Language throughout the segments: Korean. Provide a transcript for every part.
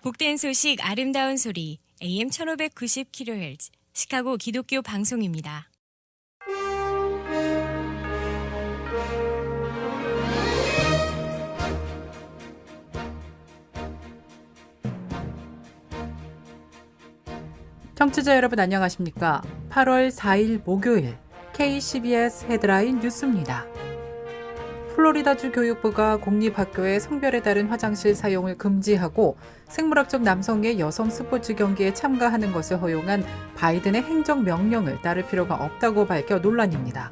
복된 소식 아름다운 소리 AM 1590kHz 시카고 기독교 방송입니다. 청취자 여러분 안녕하십니까? 8월 4일 목요일 KCBS 헤드라인 뉴스입니다. 플로리다주 교육부가 공립학교의 성별에 따른 화장실 사용을 금지하고 생물학적 남성의 여성 스포츠 경기에 참가하는 것을 허용한 바이든의 행정명령을 따를 필요가 없다고 밝혀 논란입니다.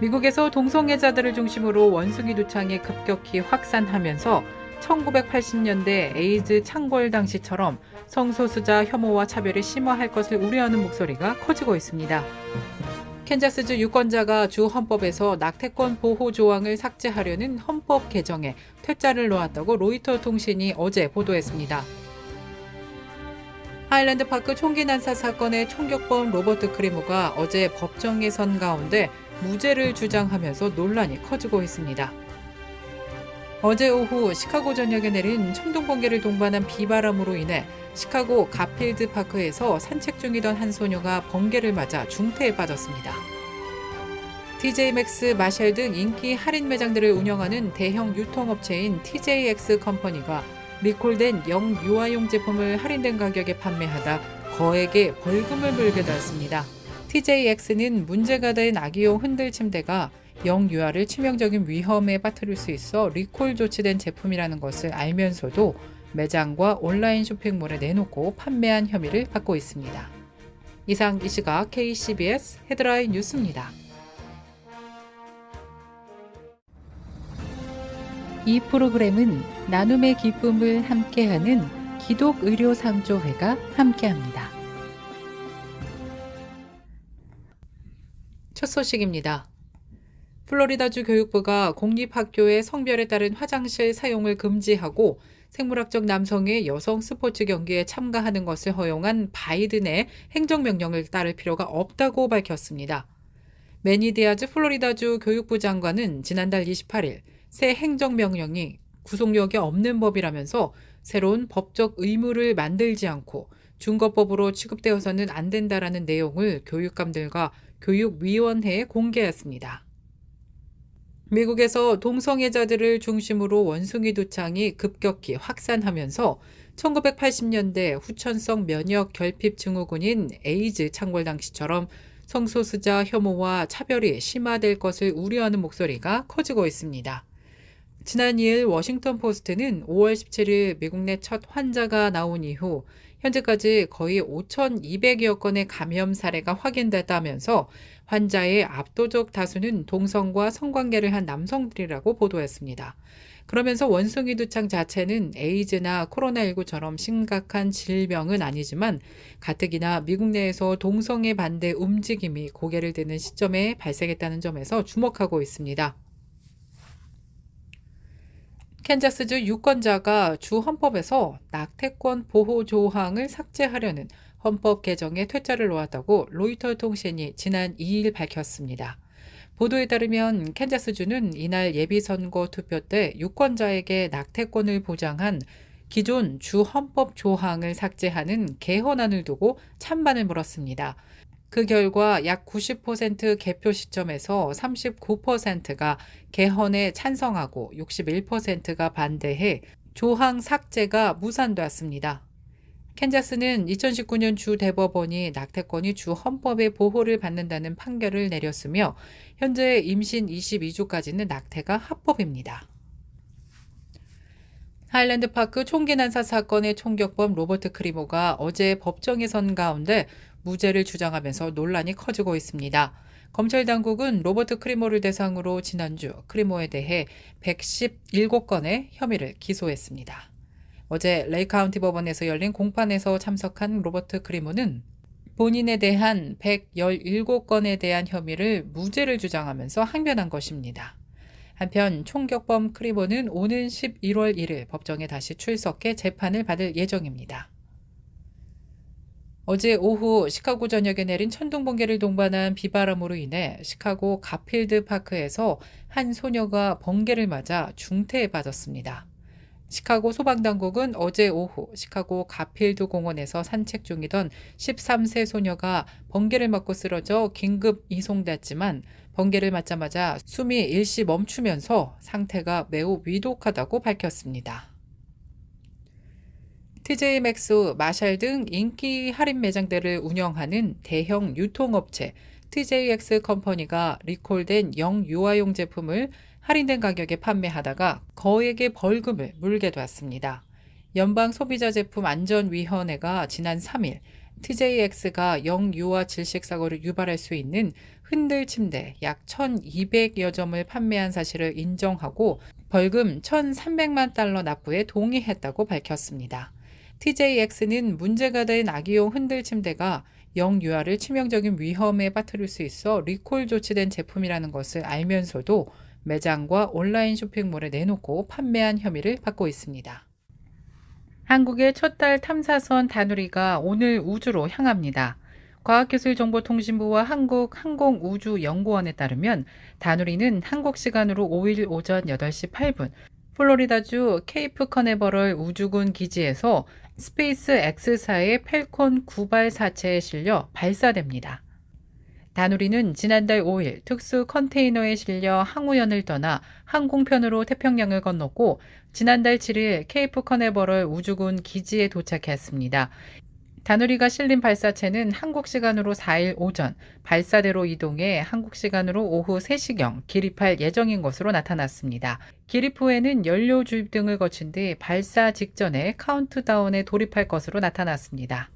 미국에서 동성애자들을 중심으로 원숭이 두창이 급격히 확산하면서 1980년대 에이즈 창궐 당시처럼 성소수자 혐오와 차별이 심화할 것을 우려하는 목소리가 커지고 있습니다. 캔자스주 유권자가 주 헌법에서 낙태권 보호 조항을 삭제하려는 헌법 개정에 퇴짜를 놓았다고 로이터 통신이 어제 보도했습니다. 하일랜드 파크 총기 난사 사건의 총격범 로버트 크리모가 어제 법정에 선 가운데 무죄를 주장하면서 논란이 커지고 있습니다. 어제 오후 시카고 전역에 내린 천둥 번개를 동반한 비바람으로 인해 시카고 가필드 파크에서 산책 중이던 한 소녀가 번개를 맞아 중태에 빠졌습니다. TJ 맥스, 마샬 등 인기 할인 매장들을 운영하는 대형 유통업체인 TJX 컴퍼니가 리콜된 영유아용 제품을 할인된 가격에 판매하다 거액의 벌금을 물게 되었습니다. TJX는 문제가 된 아기용 흔들 침대가 영유아를 치명적인 위험에 빠뜨릴 수 있어 리콜 조치된 제품이라는 것을 알면서도 매장과 온라인 쇼핑몰에 내놓고 판매한 혐의를 받고 있습니다. 이상 이 시각 KCBS 헤드라인 뉴스입니다. 이 프로그램은 나눔의 기쁨을 함께하는 기독의료상조회가 함께합니다. 첫 소식입니다. 플로리다주 교육부가 공립학교의 성별에 따른 화장실 사용을 금지하고 생물학적 남성의 여성 스포츠 경기에 참가하는 것을 허용한 바이든의 행정명령을 따를 필요가 없다고 밝혔습니다. 매니 디아즈 플로리다주 교육부 장관은 지난달 28일 새 행정명령이 구속력이 없는 법이라면서 새로운 법적 의무를 만들지 않고 준거법으로 취급되어서는 안 된다라는 내용을 교육감들과 교육위원회에 공개했습니다. 미국에서 동성애자들을 중심으로 원숭이 두창이 급격히 확산하면서 1980년대 후천성 면역 결핍 증후군인 에이즈 창궐 당시처럼 성소수자 혐오와 차별이 심화될 것을 우려하는 목소리가 커지고 있습니다. 지난 2일 워싱턴 포스트는 5월 17일 미국 내 첫 환자가 나온 이후 현재까지 거의 5,200여 건의 감염 사례가 확인됐다면서 환자의 압도적 다수는 동성과 성관계를 한 남성들이라고 보도했습니다. 그러면서 원숭이 두창 자체는 에이즈나 코로나19처럼 심각한 질병은 아니지만 가뜩이나 미국 내에서 동성애 반대 움직임이 고개를 드는 시점에 발생했다는 점에서 주목하고 있습니다. 캔자스주 유권자가 주 헌법에서 낙태권 보호 조항을 삭제하려는 헌법 개정에 퇴짜를 놓았다고 로이터 통신이 지난 2일 밝혔습니다. 보도에 따르면 캔자스주는 이날 예비선거 투표 때 유권자에게 낙태권을 보장한 기존 주 헌법 조항을 삭제하는 개헌안을 두고 찬반을 물었습니다. 그 결과 약 90% 개표 시점에서 39%가 개헌에 찬성하고 61%가 반대해 조항 삭제가 무산되었습니다. 캔자스는 2019년 주 대법원이 낙태권이 주 헌법의 보호를 받는다는 판결을 내렸으며 현재 임신 22주까지는 낙태가 합법입니다. 하일랜드 파크 총기 난사 사건의 총격범 로버트 크리모가 어제 법정에 선 가운데 무죄를 주장하면서 논란이 커지고 있습니다. 검찰 당국은 로버트 크리모를 대상으로 지난주 크리모에 대해 117건의 혐의를 기소했습니다. 어제 레이 카운티 법원에서 열린 공판에서 참석한 로버트 크리모는 본인에 대한 117건에 대한 혐의를 무죄를 주장하면서 항변한 것입니다. 한편 총격범 크리모는 오는 11월 1일 법정에 다시 출석해 재판을 받을 예정입니다. 어제 오후 시카고 전역에 내린 천둥 번개를 동반한 비바람으로 인해 시카고 가필드 파크에서 한 소녀가 번개를 맞아 중태에 빠졌습니다. 시카고 소방당국은 어제 오후 시카고 가필드 공원에서 산책 중이던 13세 소녀가 번개를 맞고 쓰러져 긴급 이송됐지만 번개를 맞자마자 숨이 일시 멈추면서 상태가 매우 위독하다고 밝혔습니다. TJ 맥스, 마샬 등 인기 할인 매장들을 운영하는 대형 유통업체 TJX 컴퍼니가 리콜된 영유아용 제품을 할인된 가격에 판매하다가 거액의 벌금을 물게 되었습니다. 연방소비자제품안전위원회가 지난 3일 TJX가 영유아 질식 사고를 유발할 수 있는 흔들 침대 약 1,200여 점을 판매한 사실을 인정하고 벌금 1,300만 달러 납부에 동의했다고 밝혔습니다. TJX는 문제가 된 아기용 흔들 침대가 영유아를 치명적인 위험에 빠뜨릴 수 있어 리콜 조치된 제품이라는 것을 알면서도 매장과 온라인 쇼핑몰에 내놓고 판매한 혐의를 받고 있습니다. 한국의 첫 달 탐사선 다누리가 오늘 우주로 향합니다. 과학기술정보통신부와 한국항공우주연구원에 따르면 다누리는 한국 시간으로 5일 오전 8시 8분 플로리다주 케이프 커네버럴 우주군 기지에서 스페이스 X사의 펠콘 9발 사체에 실려 발사됩니다. 다누리는 지난달 5일 특수 컨테이너에 실려 항우연을 떠나 항공편으로 태평양을 건넜고 지난달 7일 케이프 커네버럴 우주군 기지에 도착했습니다. 다누리가 실린 발사체는 한국 시간으로 4일 오전 발사대로 이동해 한국 시간으로 오후 3시경 기립할 예정인 것으로 나타났습니다. 기립 후에는 연료 주입 등을 거친 뒤 발사 직전에 카운트다운에 돌입할 것으로 나타났습니다.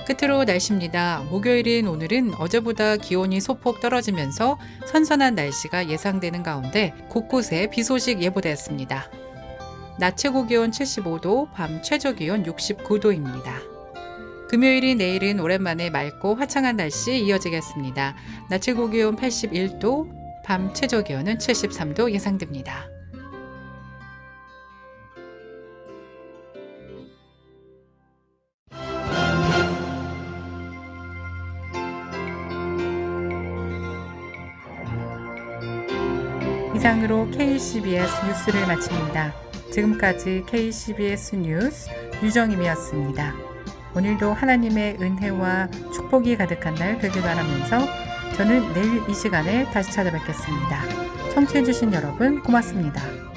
끝으로 날씨입니다. 목요일인 오늘은 어제보다 기온이 소폭 떨어지면서 선선한 날씨가 예상되는 가운데 곳곳에 비 소식 예보되었습니다. 낮 최고 기온 75도, 밤 최저 기온 69도입니다. 금요일인 내일은 오랜만에 맑고 화창한 날씨 이어지겠습니다. 낮 최고 기온 81도, 밤 최저 기온은 73도 예상됩니다. 이상으로 KCBS 뉴스를 마칩니다. 지금까지 KCBS 뉴스 유정임이었습니다. 오늘도 하나님의 은혜와 축복이 가득한 날 되길 바라면서 저는 내일 이 시간에 다시 찾아뵙겠습니다. 청취해주신 여러분 고맙습니다.